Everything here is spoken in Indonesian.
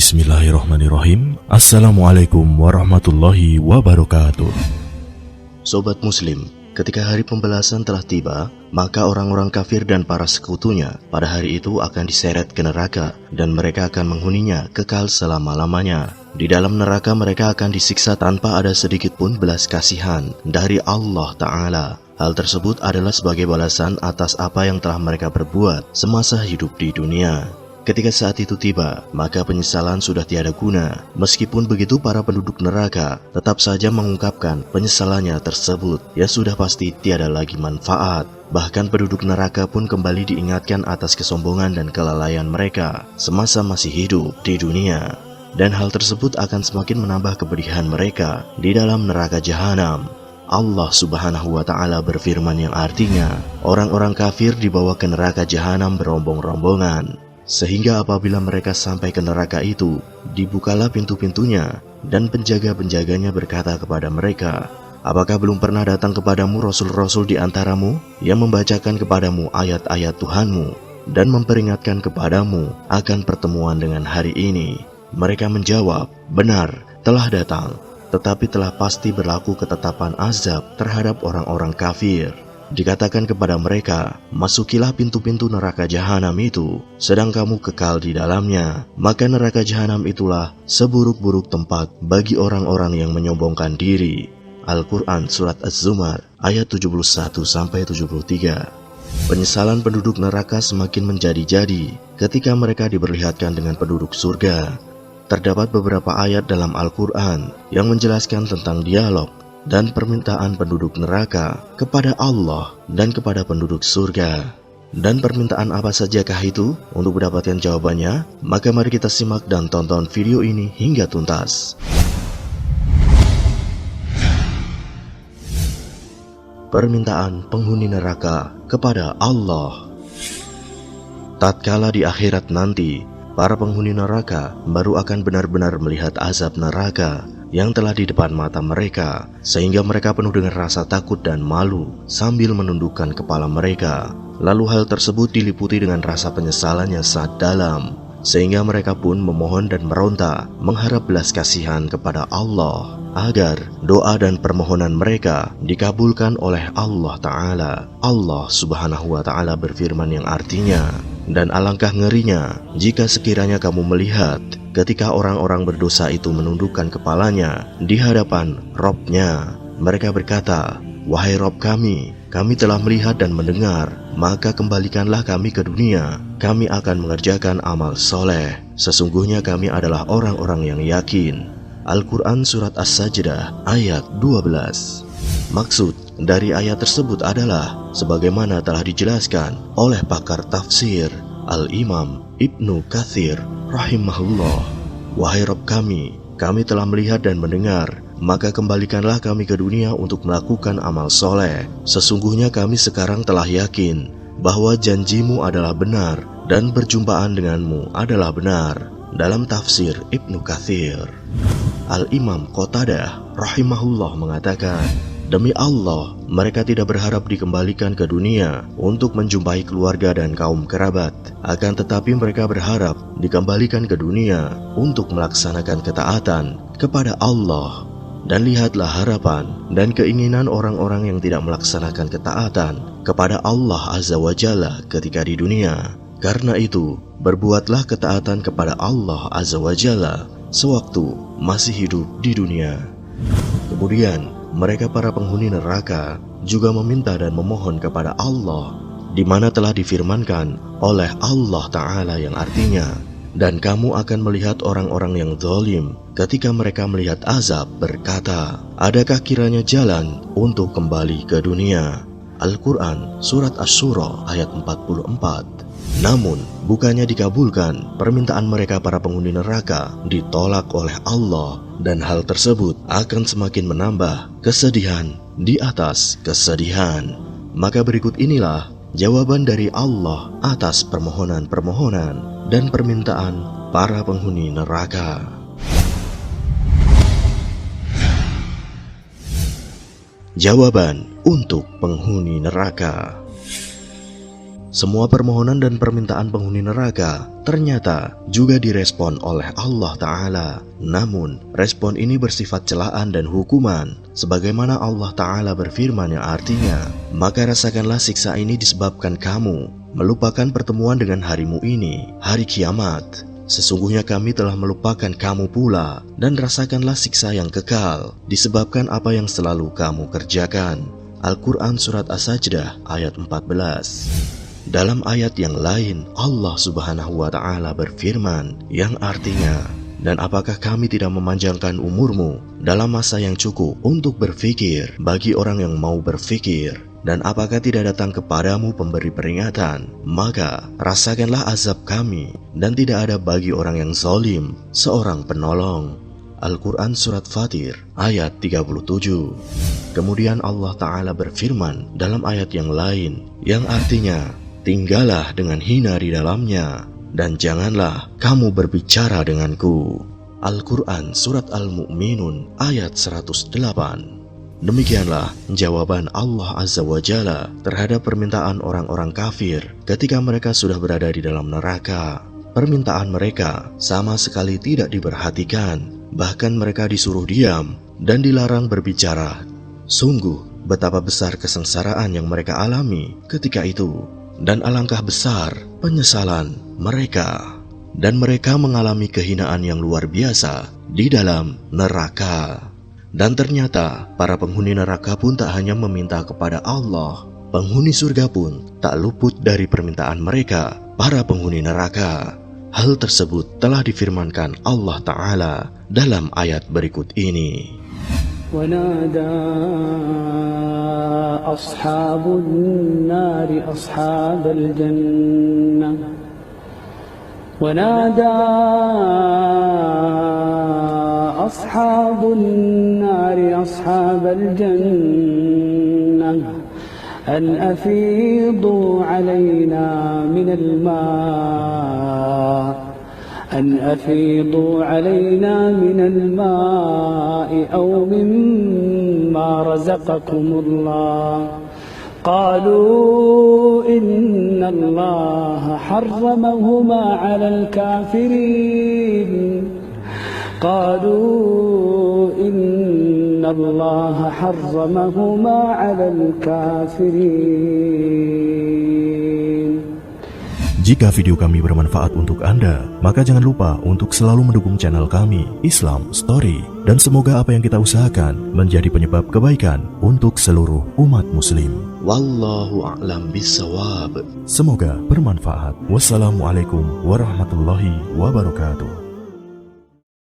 Bismillahirrahmanirrahim. Assalamualaikum warahmatullahi wabarakatuh. Sobat Muslim, ketika hari pembalasan telah tiba, maka orang-orang kafir dan para sekutunya pada hari itu akan diseret ke neraka dan mereka akan menghuninya kekal selama-lamanya. Di dalam neraka mereka akan disiksa tanpa ada sedikit pun belas kasihan dari Allah Ta'ala. Hal tersebut adalah sebagai balasan atas apa yang telah mereka perbuat semasa hidup di dunia. Ketika saat itu tiba, maka penyesalan sudah tiada guna. Meskipun begitu, para penduduk neraka tetap saja mengungkapkan penyesalannya tersebut. Ya sudah pasti tiada lagi manfaat. Bahkan penduduk neraka pun kembali diingatkan atas kesombongan dan kelalaian mereka semasa masih hidup di dunia. Dan hal tersebut akan semakin menambah kepedihan mereka di dalam neraka jahanam. Allah Subhanahu wa Ta'ala berfirman yang artinya, orang-orang kafir dibawa ke neraka jahanam berombong-rombongan. Sehingga apabila mereka sampai ke neraka itu, dibukalah pintu-pintunya, dan penjaga-penjaganya berkata kepada mereka, apakah belum pernah datang kepadamu rasul-rasul di antaramu yang membacakan kepadamu ayat-ayat Tuhanmu dan memperingatkan kepadamu akan pertemuan dengan hari ini? Mereka menjawab, benar, telah datang, tetapi telah pasti berlaku ketetapan azab terhadap orang-orang kafir. Dikatakan kepada mereka, masukilah pintu-pintu neraka jahanam itu, sedang kamu kekal di dalamnya. Maka neraka jahanam itulah seburuk-buruk tempat bagi orang-orang yang menyombongkan diri. Al-Quran Surat Az-Zumar ayat 71-73. Penyesalan penduduk neraka semakin menjadi-jadi ketika mereka diperlihatkan dengan penduduk surga. Terdapat beberapa ayat dalam Al-Quran yang menjelaskan tentang dialog dan permintaan penduduk neraka kepada Allah dan kepada penduduk surga. Dan permintaan apa sajakah itu? Untuk mendapatkan jawabannya, maka mari kita simak dan tonton video ini hingga tuntas. Permintaan penghuni neraka kepada Allah. Tatkala di akhirat nanti, para penghuni neraka baru akan benar-benar melihat azab neraka yang telah di depan mata mereka, sehingga mereka penuh dengan rasa takut dan malu sambil menundukkan kepala mereka. Lalu hal tersebut diliputi dengan rasa penyesalan yang sangat dalam, sehingga mereka pun memohon dan meronta mengharap belas kasihan kepada Allah agar doa dan permohonan mereka dikabulkan oleh Allah Ta'ala. Allah Subhanahu wa Ta'ala berfirman yang artinya, dan alangkah ngerinya jika sekiranya kamu melihat ketika orang-orang berdosa itu menundukkan kepalanya di hadapan Robnya. Mereka berkata, wahai Rob kami telah melihat dan mendengar, maka kembalikanlah kami ke dunia. Kami akan mengerjakan amal soleh. Sesungguhnya kami adalah orang-orang yang yakin. Al-Quran Surat As-Sajdah ayat 12. Maksud dari ayat tersebut adalah sebagaimana telah dijelaskan oleh pakar tafsir Al-Imam Ibnu Katsir rahimahullah. Wahai Rabb kami telah melihat dan mendengar, maka kembalikanlah kami ke dunia untuk melakukan amal soleh. Sesungguhnya kami sekarang telah yakin bahwa janjimu adalah benar dan perjumpaan denganmu adalah benar. Dalam tafsir Ibnu Katsir, Al-Imam Qatadah rahimahullah mengatakan, demi Allah, mereka tidak berharap dikembalikan ke dunia untuk menjumpai keluarga dan kaum kerabat. Akan tetapi mereka berharap dikembalikan ke dunia untuk melaksanakan ketaatan kepada Allah. Dan lihatlah harapan dan keinginan orang-orang yang tidak melaksanakan ketaatan kepada Allah Azza wa Jalla ketika di dunia. Karena itu, berbuatlah ketaatan kepada Allah Azza wa Jalla sewaktu masih hidup di dunia. Kemudian, mereka para penghuni neraka juga meminta dan memohon kepada Allah, di mana telah difirmankan oleh Allah Ta'ala yang artinya, dan kamu akan melihat orang-orang yang zalim ketika mereka melihat azab berkata, adakah kiranya jalan untuk kembali ke dunia? Al-Quran Surat Asy-Syura ayat 44. Namun, bukannya dikabulkan, permintaan mereka para penghuni neraka ditolak oleh Allah, dan hal tersebut akan semakin menambah kesedihan di atas kesedihan. Maka berikut inilah jawaban dari Allah atas permohonan-permohonan dan permintaan para penghuni neraka. Jawaban untuk penghuni neraka. semua permohonan dan permintaan penghuni neraka ternyata juga direspon oleh Allah Ta'ala. Namun, respon ini bersifat celaan dan hukuman, sebagaimana Allah Ta'ala berfirman yang artinya, "Maka rasakanlah siksa ini disebabkan kamu melupakan pertemuan dengan harimu ini, hari kiamat. Sesungguhnya kami telah melupakan kamu pula, dan rasakanlah siksa yang kekal, disebabkan apa yang selalu kamu kerjakan." Al-Quran Surat As-Sajdah ayat 14. Dalam ayat yang lain, Allah Subhanahu wa Ta'ala berfirman yang artinya, "Dan apakah kami tidak memanjangkan umurmu dalam masa yang cukup untuk berfikir bagi orang yang mau berfikir? Dan apakah tidak datang kepadamu pemberi peringatan? Maka rasakanlah azab kami, dan tidak ada bagi orang yang zalim seorang penolong." Al-Quran Surat Fatir ayat 37. Kemudian Allah Ta'ala berfirman dalam ayat yang lain yang artinya, "Tinggallah dengan hina di dalamnya, dan janganlah kamu berbicara denganku." Al-Quran Surat Al-Mu'minun ayat 108. Demikianlah jawaban Allah Azza wa Jalla terhadap permintaan orang-orang kafir ketika mereka sudah berada di dalam neraka. Permintaan mereka sama sekali tidak diperhatikan, bahkan mereka disuruh diam dan dilarang berbicara. Sungguh betapa besar kesengsaraan yang mereka alami ketika itu, dan alangkah besar penyesalan mereka. Dan mereka mengalami kehinaan yang luar biasa di dalam neraka. Dan ternyata para penghuni neraka pun tak hanya meminta kepada Allah, penghuni surga pun tak luput dari permintaan mereka, para penghuni neraka. Hal tersebut telah difirmankan Allah Ta'ala dalam ayat berikut ini. وَنَادَى أَصْحَابُ النَّارِ أَصْحَابَ الْجَنَّةِ وَنَادَى أَصْحَابُ النَّارِ أَصْحَابَ الْجَنَّةِ أَنْ أَفِيضُوا عَلَيْنَا مِنَ الْمَاءِ أَوْ مِمَّا رَزَقَكُمُ اللَّهُ قَالُوا إِنَّ اللَّهَ حَرَّمَهُمَا على الكافرين Jika video kami bermanfaat untuk Anda, maka jangan lupa untuk selalu mendukung channel kami, Islam Story, dan semoga apa yang kita usahakan menjadi penyebab kebaikan untuk seluruh umat muslim. Wallahu a'lam bishawab. Semoga bermanfaat. Wassalamualaikum warahmatullahi wabarakatuh.